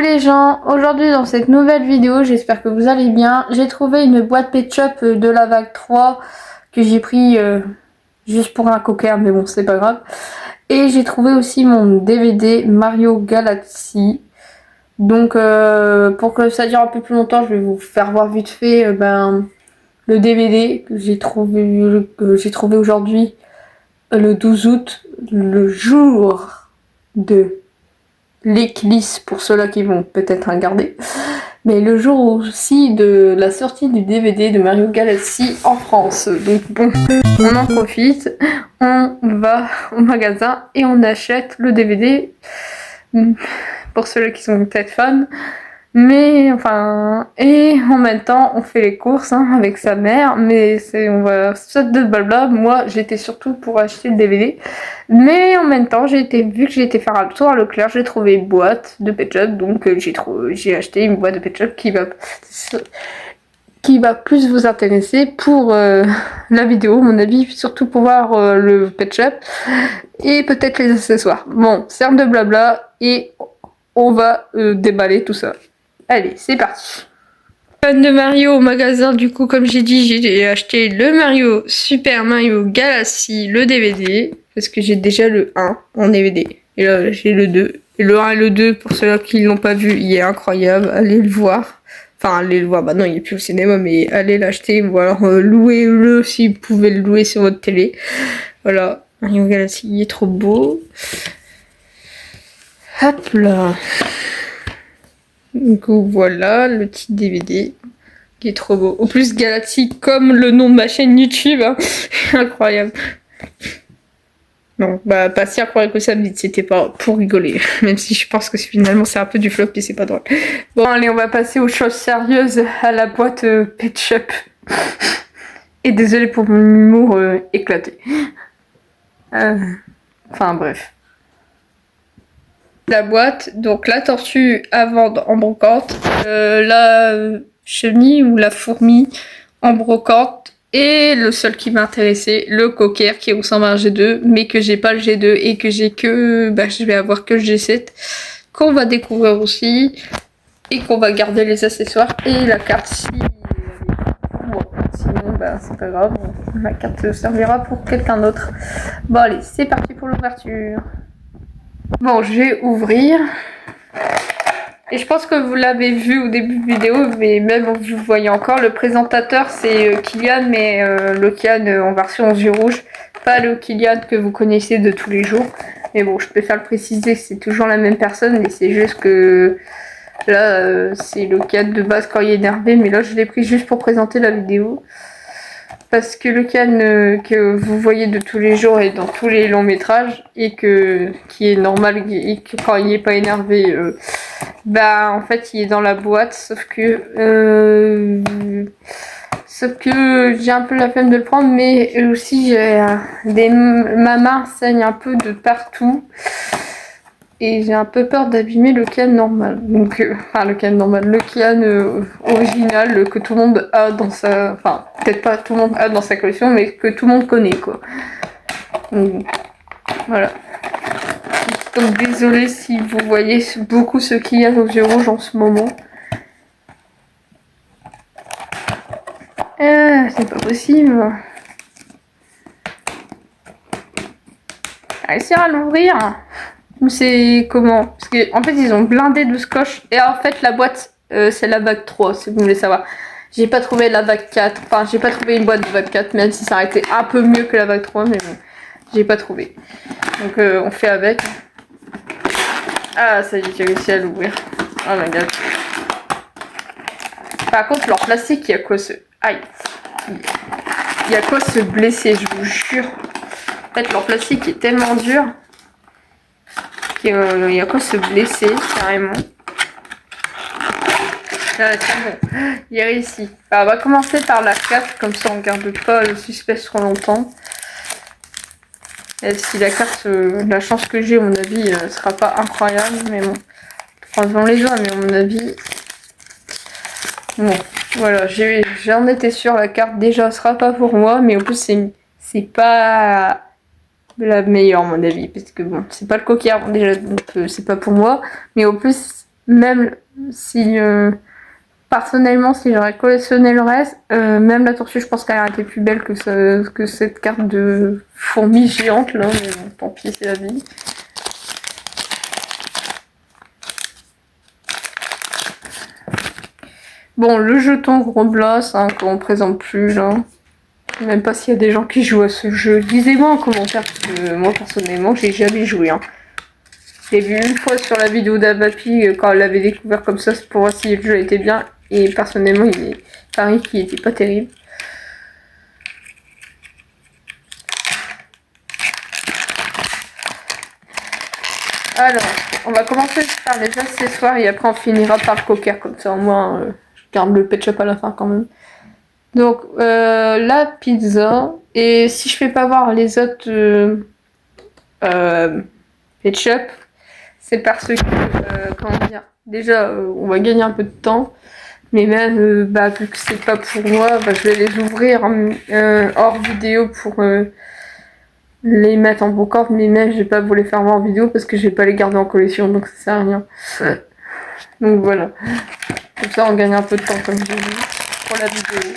les gens, aujourd'hui dans cette nouvelle vidéo, j'espère que vous allez bien. J'ai trouvé une boîte Pet Shop de la vague 3 que j'ai pris juste pour un cocker, mais bon c'est pas grave. Et j'ai trouvé aussi mon DVD Mario Galaxy. Donc pour que ça dure un peu plus longtemps, je vais vous faire voir vite fait le DVD que j'ai trouvé aujourd'hui le 12 août, le jour de l'éclisse pour ceux-là qui vont peut-être regarder, mais le jour aussi de la sortie du DVD de Mario Galaxy en France. Donc bon, on en profite, on va au magasin et on achète le DVD pour ceux-là qui sont peut-être fans. Mais enfin, et en même temps, on fait les courses avec sa mère, mais on va sauter de blabla. Moi, j'étais surtout pour acheter le DVD, mais en même temps, vu que j'ai été faire un tour à Leclerc, j'ai trouvé une boîte de Pet Shop, donc j'ai acheté une boîte de Pet Shop qui va plus vous intéresser pour la vidéo, à mon avis, surtout pour voir le Pet Shop et peut-être les accessoires. Bon, serve de blabla et on va déballer tout ça. Allez, c'est parti. Fan de Mario au magasin, du coup, comme j'ai dit, j'ai acheté le Super Mario Galaxy, le DVD, parce que j'ai déjà le 1 en DVD. Et là, j'ai le 2. Et le 1 et le 2, pour ceux-là qui ne l'ont pas vu, il est incroyable. Allez le voir. Enfin, allez le voir. Bah non, il est plus au cinéma, mais allez l'acheter. Ou alors louez-le si vous pouvez le louer sur votre télé. Voilà. Mario Galaxy, il est trop beau. Hop là. Donc voilà le petit DVD qui est trop beau. Au plus Galaxy comme le nom de ma chaîne YouTube, incroyable. Non, bah pas si incroyable que ça, mais c'était pas pour rigoler. Même si je pense que finalement c'est un peu du flop et c'est pas drôle. Bon allez, on va passer aux choses sérieuses, à la boîte Pet Shop. Et désolé pour mon humour éclaté. Enfin bref. La boîte, donc la tortue à vendre en brocante, la chenille ou la fourmi en brocante, et le seul qui m'intéressait, le cocker qui ressemble à un G2, mais que j'ai pas le G2 et que je vais avoir que le G7, qu'on va découvrir aussi, et qu'on va garder les accessoires et la carte si... Bon, sinon c'est pas grave, ma carte servira pour quelqu'un d'autre. Bon allez, c'est parti pour l'ouverture. Bon, je vais ouvrir. Et je pense que vous l'avez vu au début de vidéo, mais même vous voyez encore, le présentateur c'est Kylian, mais le Kylian en version yeux rouges, pas le Kylian que vous connaissez de tous les jours. Mais bon, je préfère le préciser, c'est toujours la même personne, mais c'est juste que là, c'est le Kylian de base quand il est énervé, mais là je l'ai pris juste pour présenter la vidéo. Parce que le Kylian que vous voyez de tous les jours et dans tous les longs métrages, et qui est normal, et que quand il n'est pas énervé, en fait il est dans la boîte, sauf que j'ai un peu la flemme de le prendre, mais aussi ma main saigne un peu de partout. Et j'ai un peu peur d'abîmer le Kylian normal. Donc, le Kylian normal, le Kylian original que tout le monde a dans sa... Enfin, peut-être pas tout le monde a dans sa collection, mais que tout le monde connaît, quoi. Donc, voilà. Donc, désolé si vous voyez beaucoup ce Kylian aux yeux rouges en ce moment. C'est pas possible. Réussir à l'ouvrir. Ou c'est comment? Parce qu'en fait ils ont blindé de scotch. Et en fait la boîte c'est la vague 3 si vous voulez savoir. J'ai pas trouvé la vague 4. Enfin j'ai pas trouvé une boîte de vague 4. Même si ça aurait été un peu mieux que la vague 3. Mais bon. J'ai pas trouvé. Donc on fait avec. Ah ça y est, j'ai réussi à l'ouvrir. Oh my god. Par contre leur plastique, il y a quoi ce... Aïe. Il y a quoi se blesser, je vous jure. En fait leur plastique est tellement dur. Il y a quoi se blesser carrément. Là, c'est bon. Il est réussi. Alors, on va commencer par la carte, comme ça on garde pas le suspense trop longtemps. Et si la carte, la chance que j'ai, à mon avis, sera pas incroyable, mais bon. Croisons les doigts, mais à mon avis. Bon, voilà, j'en étais sûre, la carte déjà sera pas pour moi, mais en plus c'est pas la meilleure à mon avis, parce que bon, c'est pas le cocker, bon, déjà, donc c'est pas pour moi, mais au plus même si personnellement, si j'aurais collectionné le reste, même la tortue, je pense qu'elle aurait été plus belle que cette carte de fourmi géante là, mais bon, tant pis, c'est la vie. Bon, le jeton Roblox, hein, qu'on présente plus là. Même pas s'il y a des gens qui jouent à ce jeu. Disez-moi en commentaire, parce que moi personnellement, j'ai jamais joué. Hein. J'ai vu une fois sur la vidéo d'Abapi quand elle l'avait découvert comme ça, pour voir si le jeu était bien. Et personnellement, il paraît qu'il était pas terrible. Alors, on va commencer par les accessoires et après on finira par le cocker, comme ça au moins je garde le pet shop à la fin quand même. Donc la pizza, et si je fais pas voir les autres pet shop, c'est parce que, comment dire, déjà on va gagner un peu de temps, mais même vu que c'est pas pour moi, je vais les ouvrir hors vidéo pour les mettre en brocante, mais même je vais pas vous les faire voir en vidéo parce que je vais pas les garder en collection, donc ça sert à rien. Donc voilà, comme ça on gagne un peu de temps comme je dis pour la vidéo.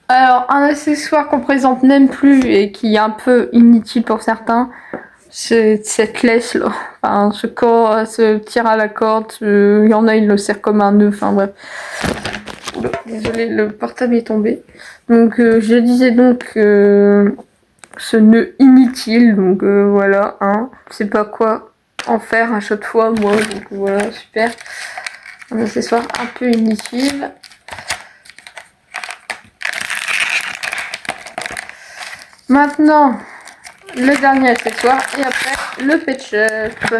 Alors un accessoire qu'on présente même plus et qui est un peu inutile pour certains, c'est cette laisse là, enfin ce tir à la corde, il y en a, il le sert comme un nœud, enfin bref. Oula, désolé, le portable est tombé. Donc je disais donc ce nœud inutile, donc voilà, hein, je sais pas quoi en faire à chaque fois moi, donc voilà, super. Un accessoire un peu inutile. Maintenant, le dernier accessoire et après le pet shop.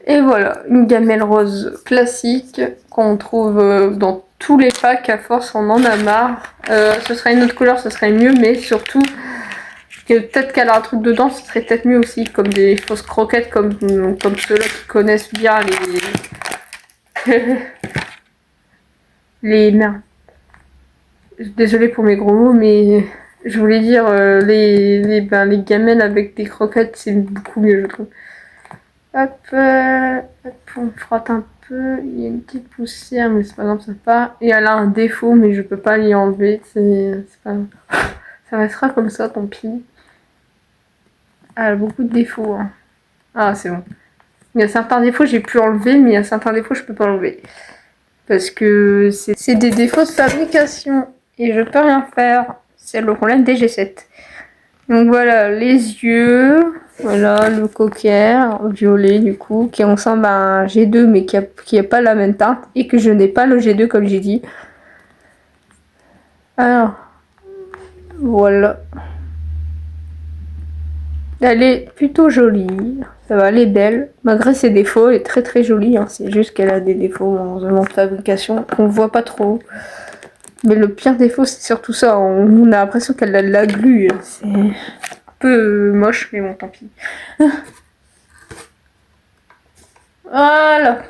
Et voilà, une gamelle rose classique qu'on trouve dans tous les packs. À force, on en a marre. Ce serait une autre couleur, ce serait mieux, mais surtout que peut-être qu'elle a un truc dedans, ce serait peut-être mieux aussi, comme des fausses croquettes, comme ceux-là qui connaissent bien les les merdes. Désolée pour mes gros mots, mais je voulais dire les gamelles avec des croquettes, c'est beaucoup mieux, je trouve. Hop, on frotte un peu. Il y a une petite poussière, mais c'est pas grave, ça part. Et elle a un défaut, mais je peux pas l'y enlever. C'est pas grave. Ça restera comme ça, tant pis. Elle a beaucoup de défauts. Hein. Ah, c'est bon. Il y a certains défauts, j'ai pu enlever, mais il y a certains défauts, je peux pas enlever. Parce que c'est des défauts de fabrication. Et je peux rien faire. C'est le problème des G7. Donc voilà, les yeux. Voilà, le cocker violet du coup, qui ressemble à un G2 mais qui a pas la même teinte. Et que je n'ai pas le G2 comme j'ai dit. Alors, voilà. Elle est plutôt jolie. Ça va, elle est belle. Malgré ses défauts, elle est très très jolie. Hein. C'est juste qu'elle a des défauts en fabrication qu'on voit pas trop. Mais le pire défaut, c'est surtout ça. On a l'impression qu'elle a de la glu. C'est un peu moche, mais bon, tant pis. Voilà.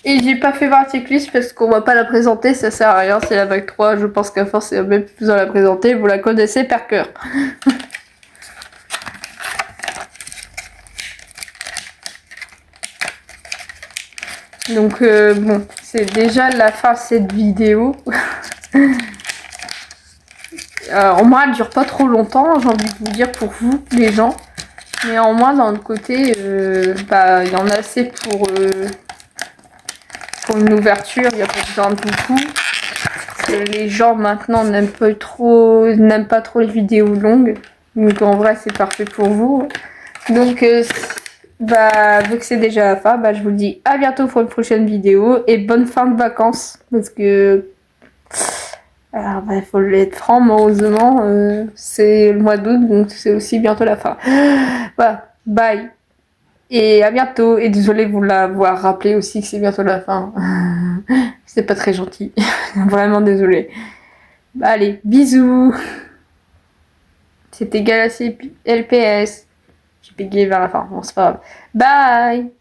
Et j'ai pas fait Verticlist parce qu'on va pas la présenter, ça sert à rien, c'est la vague 3, je pense qu'à force c'est même plus besoin de la présenter, vous la connaissez par cœur. Donc bon, c'est déjà la fin de cette vidéo. Au moins elle dure pas trop longtemps, j'ai envie de vous dire pour vous, les gens. Mais au moins d'un autre côté, il y en a assez pour une ouverture, il n'y a pas besoin de beaucoup. Les gens maintenant n'aiment pas trop les vidéos longues. Donc en vrai c'est parfait pour vous. Donc vu que c'est déjà la fin, je vous dis à bientôt pour une prochaine vidéo et bonne fin de vacances. Parce que faut être franc, malheureusement c'est le mois d'août, donc c'est aussi bientôt la fin. Voilà, bye. Et à bientôt. Et désolé de vous l'avoir rappelé aussi que c'est bientôt la fin. C'est pas très gentil. Vraiment désolé. Allez, bisous. C'était Galaxy LPS. J'ai pégayé vers la fin. Bon, c'est pas grave. Bye.